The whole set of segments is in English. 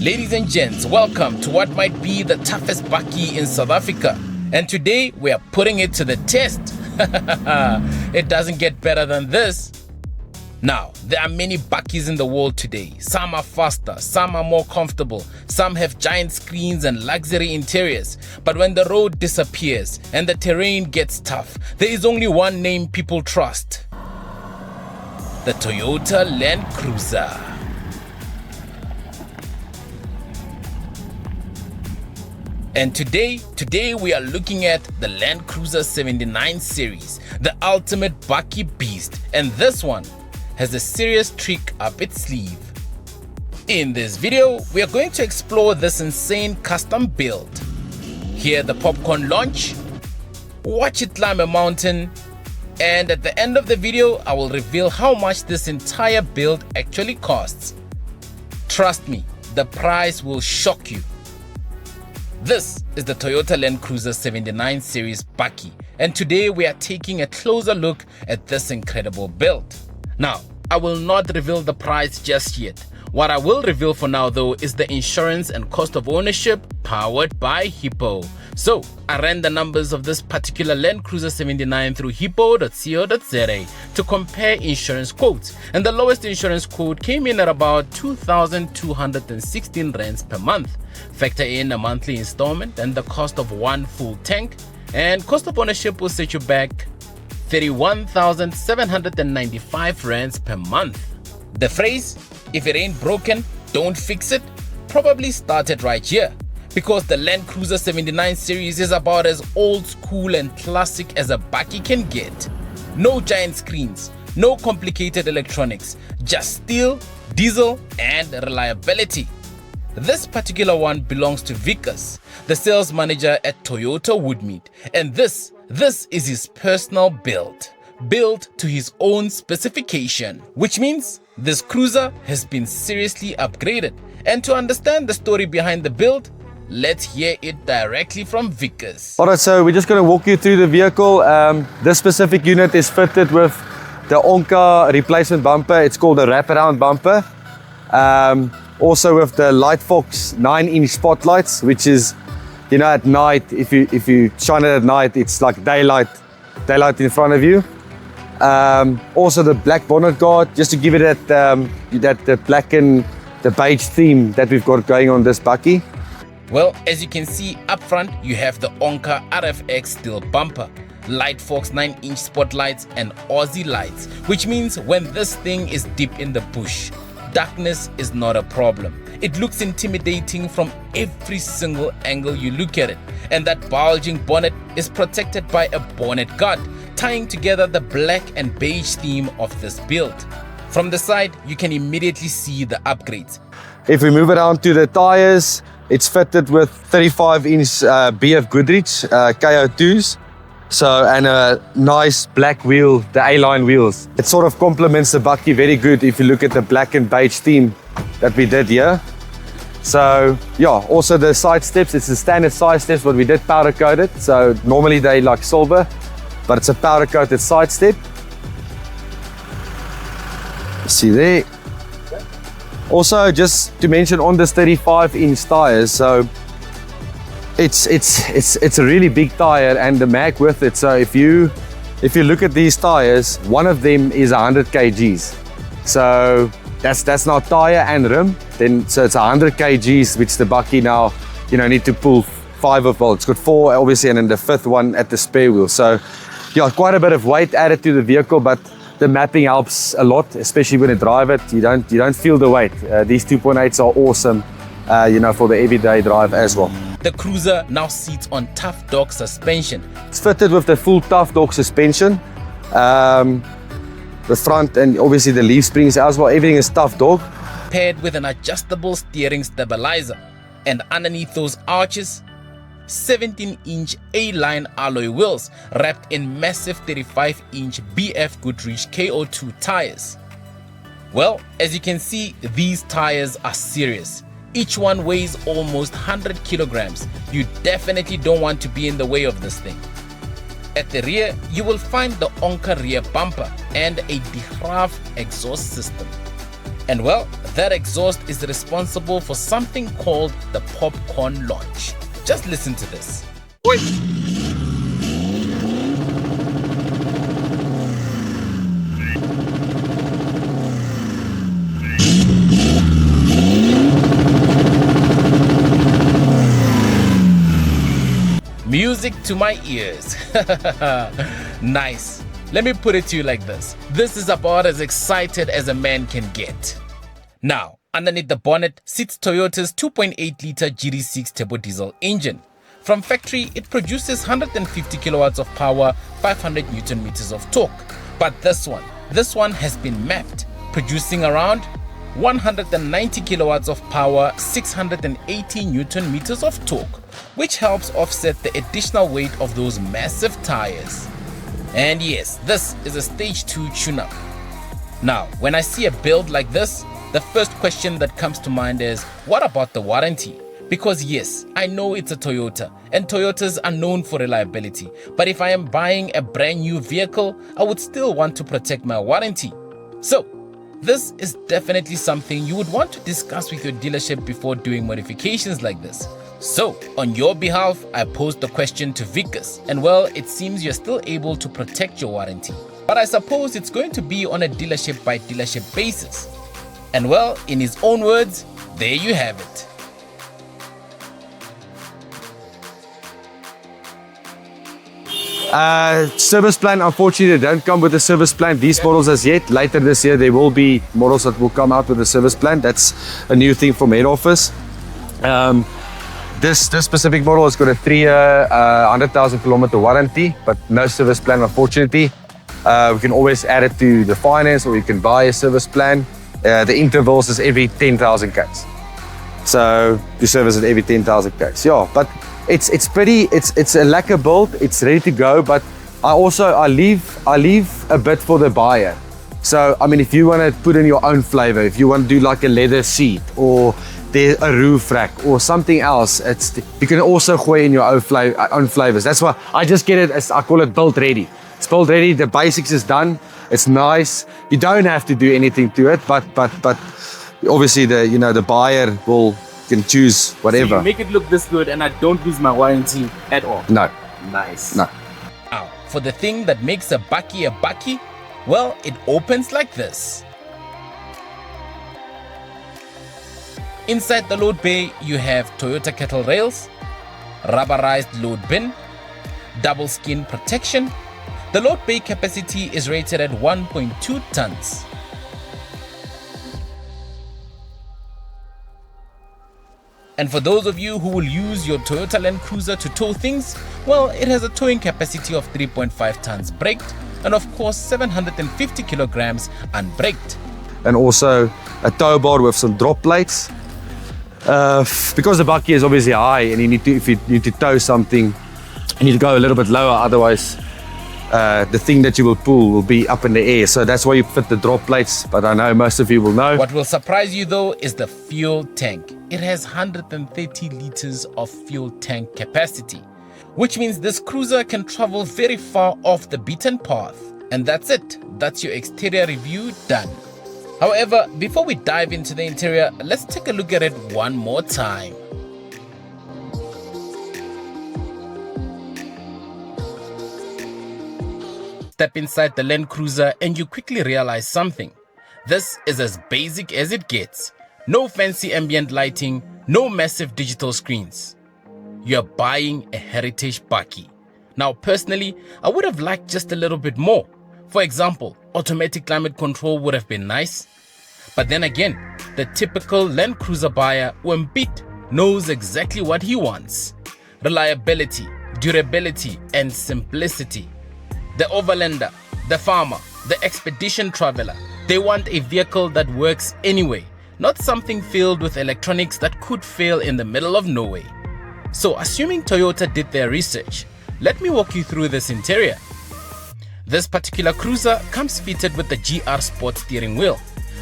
Ladies and gents, welcome to what might be the toughest bakkie in South Africa. And today we are putting it to the test. It doesn't get better than this. Now, there are many bakkies in the world today. Some are faster, some are more comfortable, some have giant screens and luxury interiors. But when the road disappears and the terrain gets tough, there is only one name people trust: the Toyota Land Cruiser. And today we are looking at the Land Cruiser 79 series, the ultimate bakkie beast, and this one has a serious trick up its sleeve. In this video, we are going to explore this insane custom build, hear the popcorn launch, watch it climb a mountain, and at the end of the video, I will reveal how much this entire build actually costs. Trust me, the price will shock you. This is the Toyota Land Cruiser 79 series bakkie, and today we are taking a closer look at this incredible build. Now, I will not reveal the price just yet. What I will reveal for now though is the insurance and cost of ownership powered by Hippo. So, I ran the numbers of this particular Land Cruiser 79 through hippo.co.za to compare insurance quotes, and the lowest insurance quote came in at about 2,216 rands per month. Factor in a monthly installment and the cost of one full tank, and cost of ownership will set you back 31,795 rands per month. The phrase, "if it ain't broken, don't fix it," probably started right here, because the Land Cruiser 79 series is about as old school and classic as a bakkie can get. No giant screens, no complicated electronics, just steel, diesel, and reliability. This particular one belongs to Wikus, the sales manager at Toyota Woodmead, and this is his personal build to his own specification, which means this cruiser has been seriously upgraded. And to understand the story behind the build, let's hear it directly from Wikus. Alright, so we're just going to walk you through the vehicle. This specific unit is fitted with the ONCA replacement bumper. It's called a wraparound bumper. Also with the Lightfox 9-inch spotlights, which is, you know, at night, if you shine it at night, it's like daylight in front of you. Also the black bonnet guard, just to give it that black and the beige theme that we've got going on this bakkie. Well, as you can see up front, you have the ONCA RFX steel bumper, Lightfox 9-inch spotlights, and Aussie lights, which means when this thing is deep in the bush, darkness is not a problem. It looks intimidating from every single angle you look at it, and that bulging bonnet is protected by a bonnet guard, tying together the black and beige theme of this build. From the side, you can immediately see the upgrades. If we move around to the tires, it's fitted with 35-inch BF Goodrich KO2s. So, and a nice black wheel, the A-line wheels. It sort of complements the bakkie very good if you look at the black and beige theme that we did here. So yeah, also the side steps, it's the standard side steps, but we did powder coat it. So normally they like silver, but it's a powder coated side step. See there. Also, just to mention on this 35-inch tires, so it's a really big tire and the mag with it. So if you look at these tires, one of them is 100 kgs. So that's now tire and rim. Then so it's 100 kgs, which the bakkie now need to pull 5 of. Well, it's got 4 obviously, and then the 5th one at the spare wheel. So yeah, quite a bit of weight added to the vehicle, but the mapping helps a lot, especially when you drive it. You don't feel the weight. These 2.8s are awesome, for the everyday drive as well. The cruiser now sits on Tough Dog suspension. It's fitted with the full Tough Dog suspension. The front and obviously the leaf springs as well, everything is Tough Dog. Paired with an adjustable steering stabilizer. And underneath those arches, 17-inch A-line alloy wheels wrapped in massive 35-inch BF Goodrich KO2 tires. Well, as you can see, these tires are serious. Each one weighs almost 100 kilograms. You definitely don't want to be in the way of this thing. At the rear, you will find the ONCA rear bumper and a Graaf exhaust system. And well, that exhaust is responsible for something called the popcorn launch. Just listen to this. Music to my ears. Nice. Let me put it to you like this. This is about as excited as a man can get. Now, underneath the bonnet sits Toyota's 2.8-litre GD-6 turbo diesel engine. From factory, it produces 150 kilowatts of power, 500 Newton meters of torque. But this one has been mapped, producing around 190 kilowatts of power, 680 Newton meters of torque, which helps offset the additional weight of those massive tires. And yes, this is a stage 2 tune-up. Now, when I see a build like this, the first question that comes to mind is, what about the warranty? Because yes, I know it's a Toyota, and Toyotas are known for reliability, but if I am buying a brand new vehicle, I would still want to protect my warranty. So, this is definitely something you would want to discuss with your dealership before doing modifications like this. So, on your behalf, I posed the question to Wikus, and well, it seems you're still able to protect your warranty. But I suppose it's going to be on a dealership by dealership basis. And well, in his own words, there you have it. Service plan, unfortunately, they don't come with a service plan. These models as yet. Later this year, there will be models that will come out with a service plan. That's a new thing from head office. This specific model has got a 3-year, 100,000 kilometer warranty, but no service plan, unfortunately. We can always add it to the finance, or you can buy a service plan. The intervals is every 10,000 k's. So you service it every 10,000 k's. Yeah, but it's a lacquer build. It's ready to go, but I leave a bit for the buyer. So I mean, if you want to put in your own flavor, if you want to do like a leather seat or there's a roof rack or something else, you can also gooi in your own flavors. That's why I just get it as, I call it build ready. It's build ready. The basics is done. It's nice. You don't have to do anything to it, but obviously the buyer can choose whatever. So you make it look this good and I don't lose my warranty at all? No. Nice. No. Now, for the thing that makes a bakkie, well, it opens like this. Inside the load bay, you have Toyota kettle rails, rubberized load bin, double skin protection. The load bay capacity is rated at 1.2 tons. And for those of you who will use your Toyota Land Cruiser to tow things, well, it has a towing capacity of 3.5 tons braked and of course 750 kilograms unbraked. And also a tow bar with some drop plates. Because the bakkie is obviously high and if you need to tow something, you need to go a little bit lower, otherwise the thing that you will pull will be up in the air. So that's why you fit the drop plates, but I know most of you will know. What will surprise you though is the fuel tank. It has 130 liters of fuel tank capacity, which means this cruiser can travel very far off the beaten path. And that's it. That's your exterior review done. However, before we dive into the interior, let's take a look at it one more time. Step inside the Land Cruiser and you quickly realize something. This is as basic as it gets. No fancy ambient lighting, no massive digital screens. You're buying a heritage bakkie. Now personally, I would have liked just a little bit more. For example, automatic climate control would have been nice. But then again, the typical Land Cruiser buyer, when beat, knows exactly what he wants. Reliability, durability, and simplicity. The overlander, the farmer, the expedition traveler, they want a vehicle that works anyway, not something filled with electronics that could fail in the middle of nowhere. So assuming Toyota did their research, let me walk you through this interior. This particular cruiser comes fitted with the GR Sport steering wheel,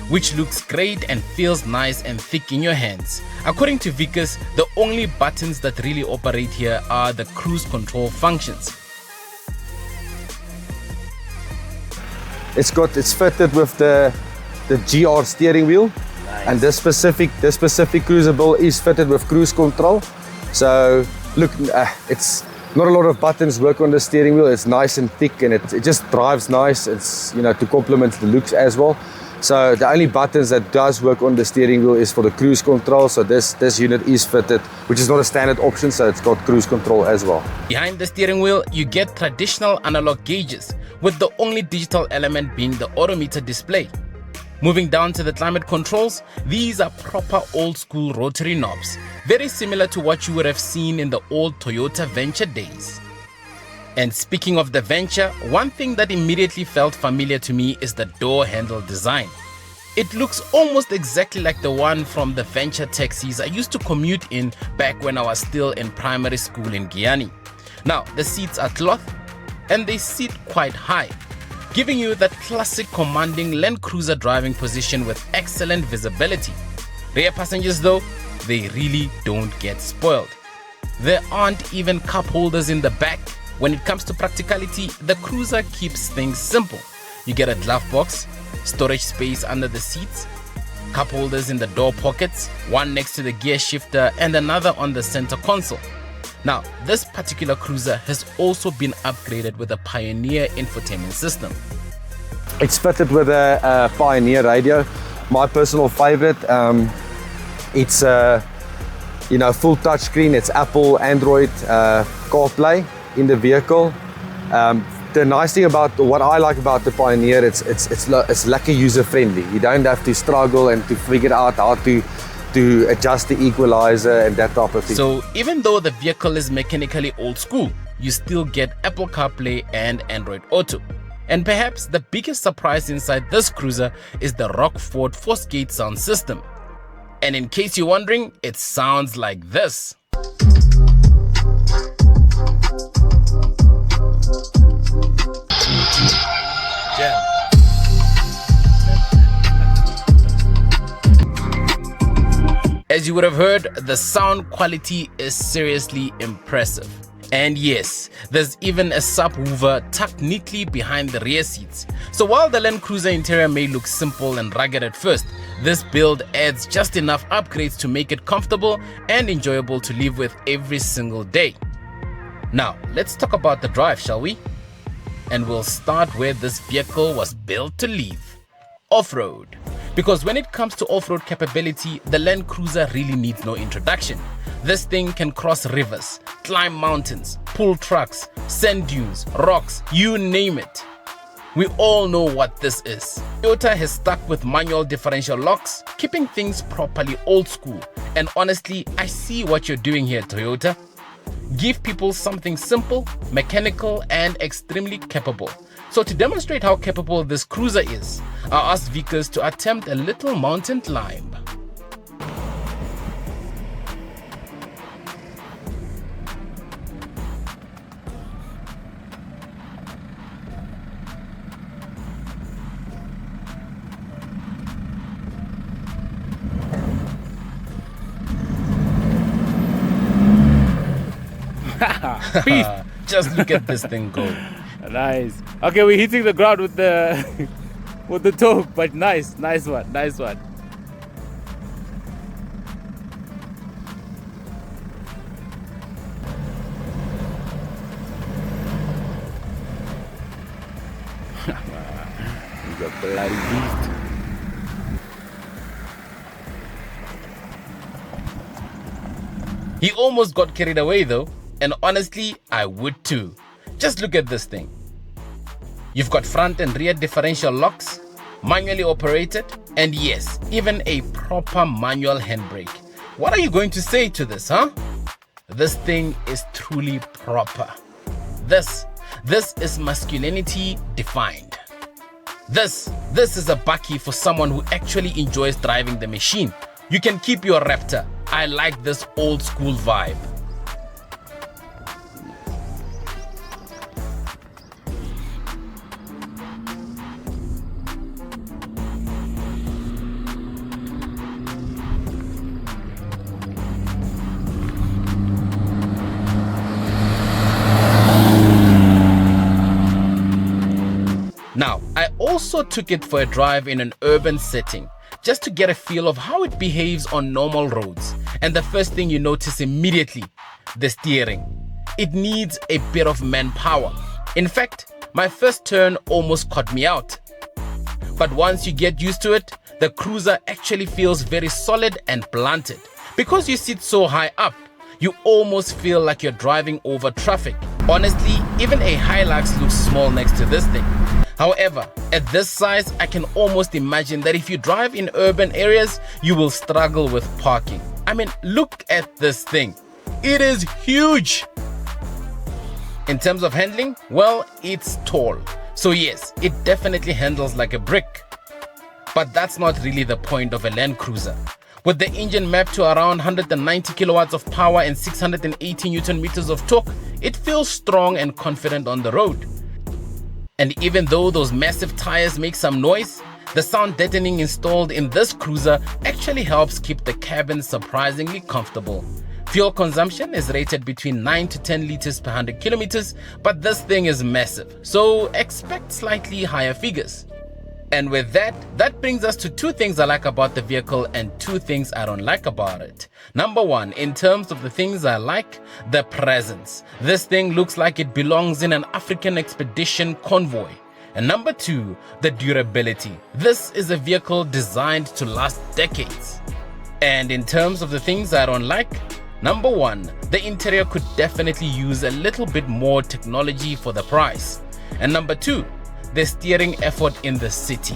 which looks great and feels nice and thick in your hands. According to Wikus, the only buttons that really operate here are the cruise control functions. It's fitted with the GR steering wheel. Nice. And this specific cruiser build is fitted with cruise control. So look, it's not a lot of buttons work on the steering wheel. It's nice and thick, and it just drives nice. It's, you know, to complement the looks as well. So the only buttons that does work on the steering wheel is for the cruise control. So this unit is fitted, which is not a standard option, so it's got cruise control as well. Behind the steering wheel, you get traditional analog gauges, with the only digital element being the odometer display. Moving down to the climate controls, these are proper old school rotary knobs, very similar to what you would have seen in the old Toyota Venture days. And speaking of the Venture, one thing that immediately felt familiar to me is the door handle design. It looks almost exactly like the one from the Venture taxis I used to commute in back when I was still in primary school in Guyana. Now, the seats are cloth and they sit quite high, giving you that classic commanding Land Cruiser driving position with excellent visibility. Rear passengers though, they really don't get spoiled. There aren't even cup holders in the back. When it comes to practicality, the Cruiser keeps things simple. You get a glove box, storage space under the seats, cup holders in the door pockets, one next to the gear shifter and another on the center console. Now, this particular Cruiser has also been upgraded with a Pioneer infotainment system. It's fitted with a Pioneer radio, my personal favorite. It's you know, full touchscreen. It's Apple, Android, CarPlay in the vehicle. The nice thing about what I like about the Pioneer, it's like user friendly. You don't have to struggle and to figure out how to adjust the equalizer and that type of thing. So even though the vehicle is mechanically old school, you still get Apple CarPlay and Android Auto. And perhaps the biggest surprise inside this Cruiser is the Rockford Fosgate sound system. And in case you're wondering, it sounds like this. Jam. As you would have heard, the sound quality is seriously impressive. And yes, there's even a subwoofer tucked neatly behind the rear seats. So while the Land Cruiser interior may look simple and rugged at first, this build adds just enough upgrades to make it comfortable and enjoyable to live with every single day. Now, let's talk about the drive, shall we? And we'll start where this vehicle was built to live: off-road. Because when it comes to off-road capability, the Land Cruiser really needs no introduction. This thing can cross rivers, climb mountains, pull trucks, sand dunes, rocks, you name it. We all know what this is. Toyota has stuck with manual differential locks, keeping things properly old school. And honestly, I see what you're doing here, Toyota. Give people something simple, mechanical, and extremely capable. So to demonstrate how capable this Cruiser is, I asked Wikus to attempt a little mountain climb. Beef. Just look at this thing go. Nice. Okay, we're hitting the ground with the with the toe, but nice one, nice one. He's a bloody beast. He almost got carried away though, and honestly, I would too. Just look at this thing. You've got front and rear differential locks, manually operated, and yes, even a proper manual handbrake. What are you going to say to this, huh? This thing is truly proper. This is masculinity defined. This is a bakkie for someone who actually enjoys driving the machine. You can keep your Raptor. I like this old school vibe. Now, I also took it for a drive in an urban setting. just to get a feel of how it behaves on normal roads. And the first thing you notice immediately, the steering. It needs a bit of manpower. In fact, my first turn almost caught me out. But once you get used to it, the cruiser actually feels very solid and blunted. Because you sit so high up, you almost feel like you're driving over traffic. Honestly, even a Hilux looks small next to this thing. However, at this size, I can almost imagine that if you drive in urban areas, you will struggle with parking. I mean, look at this thing. It is huge. In terms of handling, well, it's tall. So yes, it definitely handles like a brick. But that's not really the point of a Land Cruiser. With the engine mapped to around 190 kilowatts of power and 680 Newton meters of torque, it feels strong and confident on the road. And even though those massive tires make some noise, the sound deadening installed in this cruiser actually helps keep the cabin surprisingly comfortable. Fuel consumption is rated between 9 to 10 liters per 100 kilometers, but this thing is massive, so expect slightly higher figures. And with that brings us to two things I like about the vehicle and two things I don't like about it. Number one, in terms of the things I like, the presence. This thing looks like it belongs in an African expedition convoy. And number two, the durability. This is a vehicle designed to last decades. And in terms of the things I don't like, number one, the interior could definitely use a little bit more technology for the price. And number two, the steering effort in the city.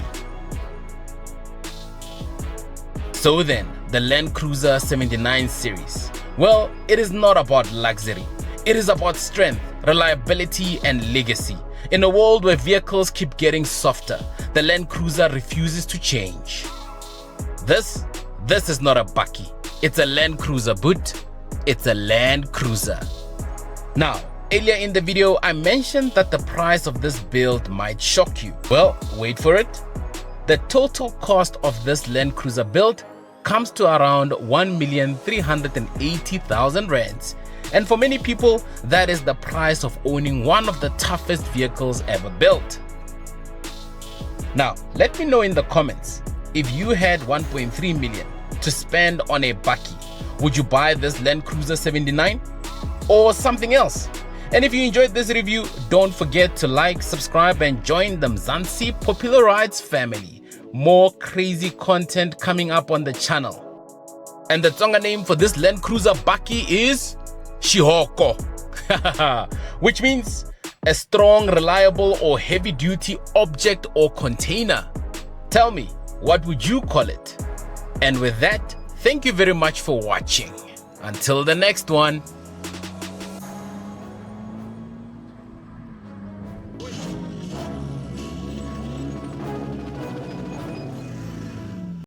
So then, the Land Cruiser 79 series. Well, it is not about luxury. It is about strength, reliability, and legacy. In a world where vehicles keep getting softer, the Land Cruiser refuses to change. This is not a Bakkie. It's a Land Cruiser, but it's a Land Cruiser. Now, earlier in the video, I mentioned that the price of this build might shock you. Well, wait for it. The total cost of this Land Cruiser build comes to around 1,380,000 rands. And for many people, that is the price of owning one of the toughest vehicles ever built. Now, let me know in the comments, if you had 1.3 million to spend on a Bakkie, would you buy this Land Cruiser 79 or something else? And if you enjoyed this review, don't forget to like, subscribe, and join the Mzansi Popular Rides family. More crazy content coming up on the channel. And the Tsonga name for this Land Cruiser Bakkie is Shihoko, which means a strong, reliable, or heavy-duty object or container. Tell me, what would you call it? And with that, thank you very much for watching. Until the next one.